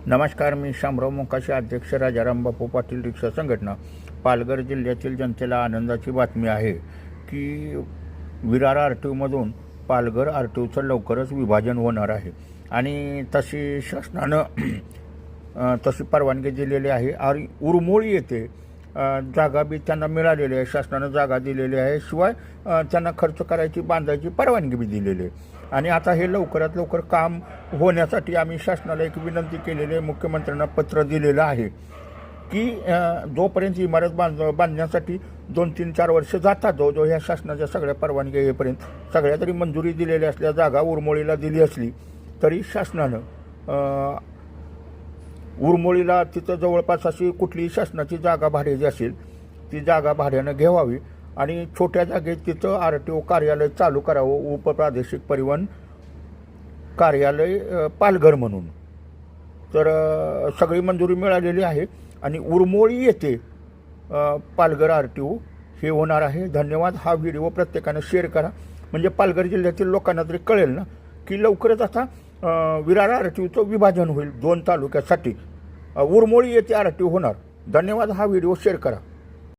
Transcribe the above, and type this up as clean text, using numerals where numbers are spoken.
नमस्कार, मी शामराव मोकाशी, अध्यक्ष राजाराम बापू पाटील रिक्षा संघटना. पालघर जिल्ह्यातील जनतेला आनंदाची बातमी आहे की विरार आर टी ओमधून पालघर आर टी ओचं लवकरच विभाजन होणार आहे आणि तशी शासनानं तशी परवानगी दिलेली आहे. आणि उरमोळी येथे जागा बी त्यांना मिळालेली आहे, शासनानं जागा दिलेली आहे. शिवाय त्यांना खर्च करायची, बांधायची परवानगी बी दिलेली आहे. आणि आता हे लवकरात लवकर काम होण्यासाठी आम्ही शासनाला एक विनंती केलेली आहे, मुख्यमंत्र्यांना पत्र दिलेलं आहे की जोपर्यंत इमारत बांधण्यासाठी 2-3-4 वर्ष जातात, जवळजवळ ह्या शासनाच्या सगळ्या परवानग्या येईपर्यंत, सगळ्या तरी मंजुरी दिलेल्या असल्या, जागा उरमोळीला दिली असली तरी शासनानं उरमोळीला तिथं जवळपास अशी कुठलीही शासनाची जागा भाड्याची असेल ती जागा भाड्यानं घ्यावावी आणि छोट्या जागेत तिथं आर टी ओ कार्यालय चालू करावं, उपप्रादेशिक परिवहन कार्यालय पालघर म्हणून. तर सगळी मंजुरी मिळालेली आहे आणि उरमोळी येथे पालघर आर टी ओ हे होणार आहे. धन्यवाद. हा व्हिडिओ प्रत्येकानं शेअर करा, म्हणजे पालघर जिल्ह्यातील लोकांना तरी कळेल ना की लवकरच आता विरार आर टी ओचं विभाजन होईल 2 तालुक्यासाठी. उरमोळी येथे आर टी ओ होणार. धन्यवाद. हा व्हिडिओ शेअर करा.